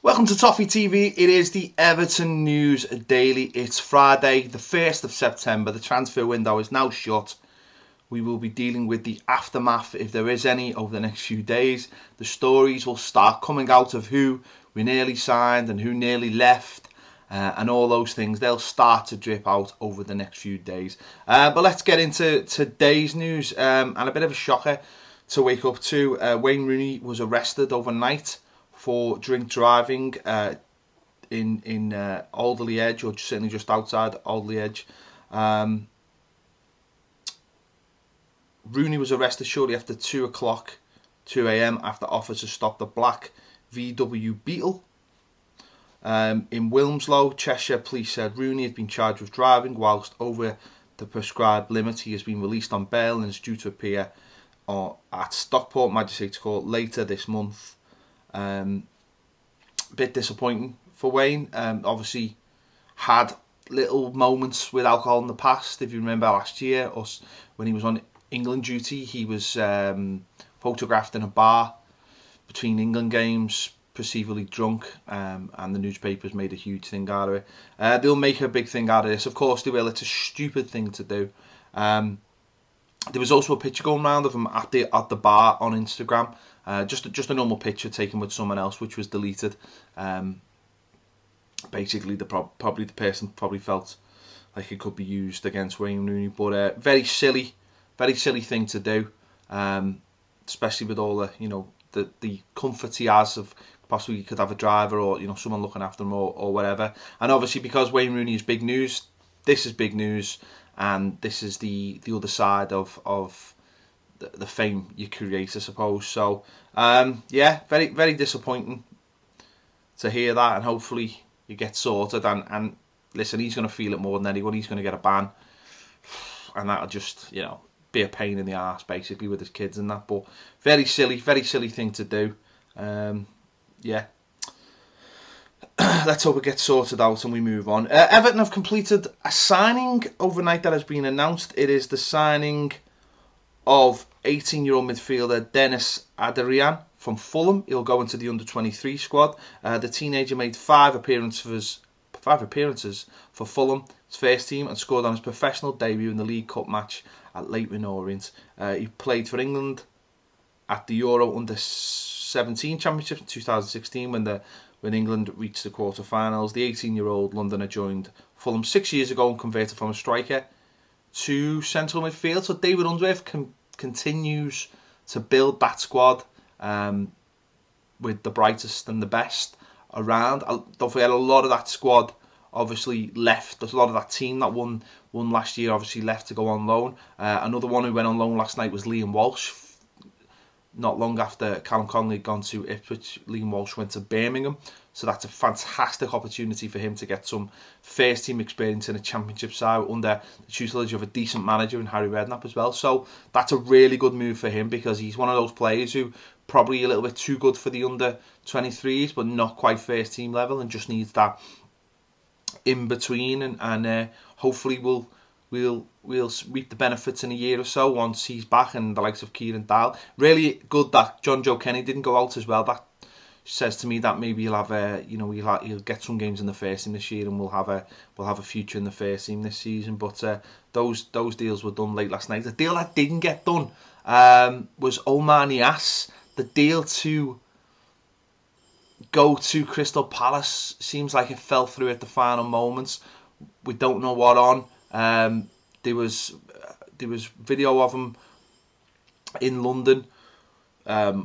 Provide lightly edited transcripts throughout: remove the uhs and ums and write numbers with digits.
Welcome to Toffee TV. It is the Everton News Daily. It's Friday, the 1st of September. The transfer window is now shut. We will be dealing with the aftermath, if there is any, over the next few days. The stories will start coming out of who we nearly signed and who nearly left, and all those things. They'll start to drip out over the next few days. But let's get into today's news, and a bit of a shocker to wake up to. Wayne Rooney was arrested overnight for drink driving in Alderley Edge, or certainly just outside Alderley Edge. Rooney was arrested shortly after 2 a.m. after officers stopped a black VW Beetle. In Wilmslow, Cheshire, police said Rooney had been charged with driving whilst over the prescribed limit. He has been released on bail and is due to appear at Stockport Magistrates Court later this month. Bit disappointing for Wayne. Obviously had little moments with alcohol in the past. If you remember last year, when he was on England duty, he was photographed in a bar between England games, perceivably drunk, and the newspapers made a huge thing out of it. They'll make a big thing out of this. Of course they will. It's a stupid thing to do. There was also a picture going around of him at the bar on Instagram. Just a normal picture taken with someone else, which was deleted. Basically, probably the person felt like it could be used against Wayne Rooney, but very silly thing to do, especially with all the comfort he has of possibly he could have a driver or someone looking after him or whatever. And obviously because Wayne Rooney is big news, this is big news, and this is the other side of the fame you create, I suppose. So yeah, very very disappointing to hear that, and hopefully it gets sorted. And listen, he's going to feel it more than anyone. He's going to get a ban, and that'll just be a pain in the arse basically with his kids and that. But very silly thing to do. Yeah. Let's hope it gets sorted out and we move on. Everton have completed a signing overnight that has been announced. It is the signing of 18-year-old midfielder Dennis Adrian from Fulham. He'll go into the under-23 squad. The teenager made 5 appearances for Fulham, his first team, and scored on his professional debut in the League Cup match at Leighton Orient. He played for England at the Euro Under-17 Championship in 2016 when England reached the quarter-finals. The 18-year-old Londoner joined Fulham 6 years ago and converted from a striker to central midfield. So David Unsworth continues to build that squad with the brightest and the best around. Don't forget, a lot of that squad obviously left. There's a lot of that team that won last year obviously left to go on loan. Another one who went on loan last night was Liam Walsh. Not long after Callum Connolly had gone to Ipswich, Liam Walsh went to Birmingham. So that's a fantastic opportunity for him to get some first team experience in a championship side under the tutelage of a decent manager in Harry Redknapp as well. So that's a really good move for him, because he's one of those players who probably a little bit too good for the under 23s, but not quite first team level, and just needs that in between. And hopefully we'll reap the benefits in a year or so once he's back, and the likes of Kieran Dyle. Really good that John Joe Kenny didn't go out as well. That says to me that maybe he'll have he'll get some games in the first team this year, and we'll have a future in the first team this season. But those deals were done late last night. The deal that didn't get done was Omar Niasse. The deal to go to Crystal Palace seems like it fell through at the final moments. We don't know what on. There was video of him in London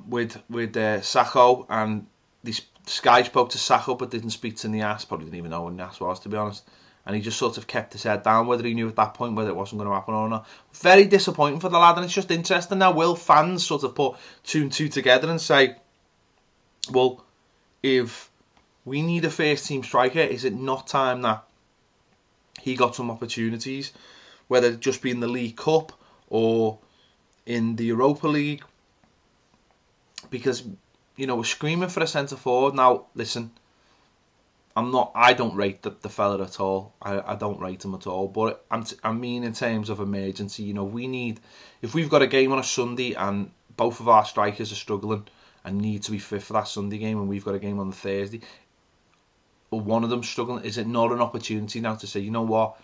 with Sakho, and this Sky spoke to Sakho but didn't speak to Niasse. Probably didn't even know who Niasse was, to be honest. And he just sort of kept his head down, whether he knew at that point whether it wasn't going to happen or not. Very disappointing for the lad, and it's just interesting now. Will fans sort of put 2 and 2 together and say, well, if we need a first team striker, is it not time that he got some opportunities, whether it just be in the League Cup or in the Europa League? Because we're screaming for a centre forward now. Listen, I don't rate the fella at all. I don't rate him at all. But I mean in terms of emergency, we need, if we've got a game on a Sunday and both of our strikers are struggling and need to be fit for that Sunday game, and we've got a game on the Thursday, but one of them struggling. Is it not an opportunity now to say, you know what,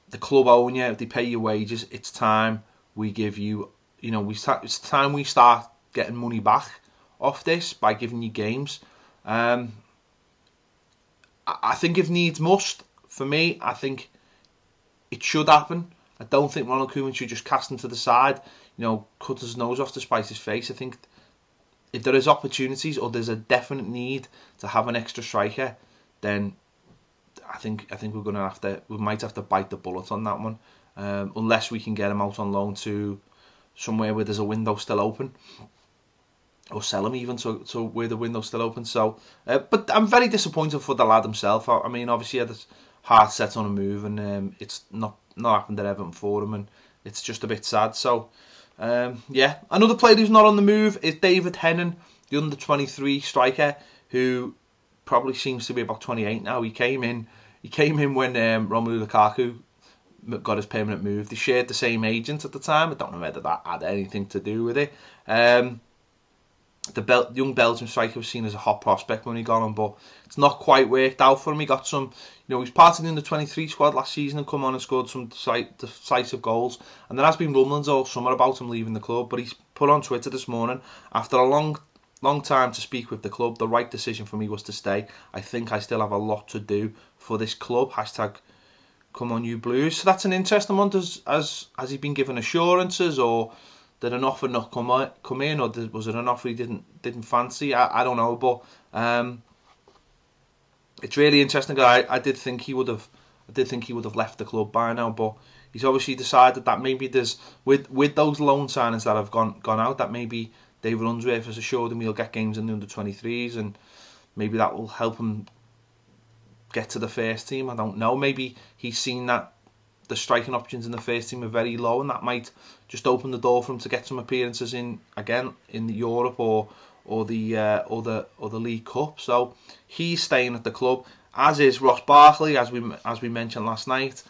the club own you, they pay your wages, it's time we give you, it's time we start getting money back off this by giving you games. I think if needs must, for me, I think it should happen. I don't think Ronald Koeman should just cast him to the side, cut his nose off to spite his face. I think if there is opportunities or there's a definite need to have an extra striker, then I think we might have to bite the bullet on that one, unless we can get him out on loan to somewhere where there's a window still open, or sell him even to where the window's still open. So, but I'm very disappointed for the lad himself. I mean, obviously he had his heart set on a move, and it's not happened at Everton for him, and it's just a bit sad. So, yeah, another player who's not on the move is David Hennon, the under-23 striker, who probably seems to be about 28 now. He came in when Romelu Lukaku got his permanent move. They shared the same agent at the time. I don't know whether that had anything to do with it. The young Belgian striker was seen as a hot prospect when he got on, but it's not quite worked out for him. He got some, he was part of the under-23 squad last season and come on and scored some decisive goals. And there has been rumblings all summer about him leaving the club, but he's put on Twitter this morning, after a long time to speak with the club, the right decision for me was to stay. I think I still have a lot to do for this club. # come on you Blues. So that's an interesting one. Has he been given assurances, or did an offer not come in, or was it an offer he didn't fancy? I don't know, but it's really interesting. I did think he would have left the club by now, but he's obviously decided that maybe there's with those loan signings that have gone out, that maybe David Unsworth has assured him he'll get games in the under-23s, and maybe that will help him get to the first team. I don't know. Maybe he's seen that the striking options in the first team are very low, and that might just open the door for him to get some appearances in the Europe or the League Cup. So he's staying at the club, as is Ross Barkley, as we mentioned last night.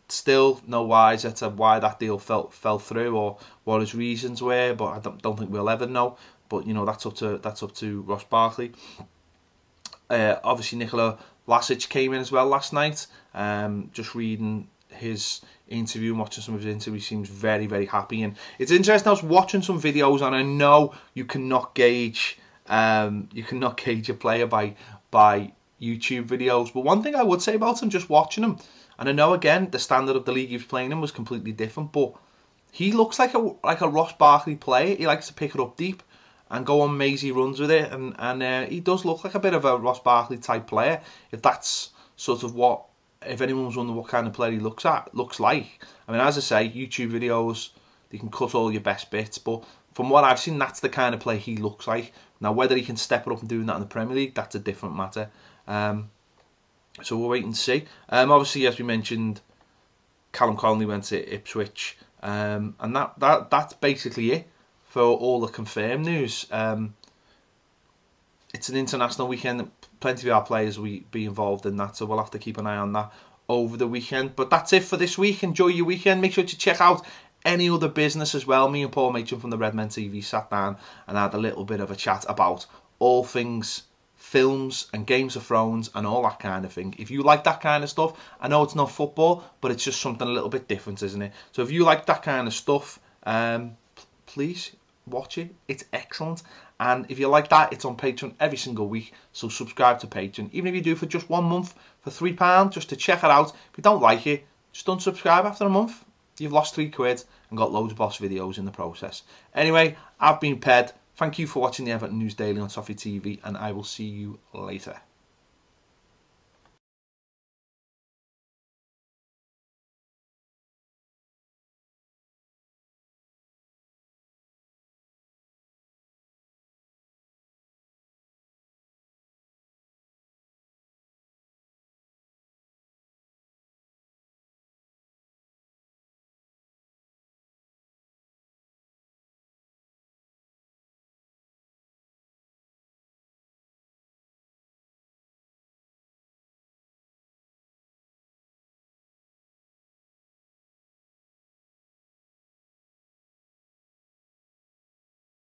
Still no wiser to why that deal fell through or what his reasons were, but I don't think we'll ever know. But that's up to Ross Barkley. Obviously Nikola Vlasic came in as well last night. Just reading his interview and watching some of his interview, he seems very, very happy. And it's interesting, I was watching some videos, and I know you cannot gauge a player by YouTube videos, but one thing I would say about him, just watching him, and I know again the standard of the league he was playing in was completely different, but he looks like a Ross Barkley player. He likes to pick it up deep and go on mazy runs with it, and he does look like a bit of a Ross Barkley type player. If that's sort of if anyone was wondering what kind of player he looks like. I mean, as I say, YouTube videos, you can cut all your best bits, but from what I've seen, that's the kind of player he looks like. Now, whether he can step it up and do that in the Premier League, that's a different matter. So we'll wait and see. Obviously, as we mentioned, Callum Connolly went to Ipswich, and that's basically it for all the confirmed news. It's an international weekend. Plenty of our players will be involved in that, so we'll have to keep an eye on that over the weekend. But that's it for this week. Enjoy your weekend. Make sure to check out any other business as well. Me and Paul Machin from the Redmen TV sat down and had a little bit of a chat about all things films and Games of Thrones and all that kind of thing. If you like that kind of stuff, I know it's not football, but it's just something a little bit different, isn't it? So if you like that kind of stuff, please watch it. It's excellent. And if you like that, it's on Patreon every single week, so subscribe to Patreon. Even if you do for just 1 month for £3, just to check it out. If you don't like it, just unsubscribe after a month. You've lost £3 and got loads of boss videos in the process. Anyway, I've been Ped. Thank you for watching the Everton News Daily on Toffee TV, and I will see you later.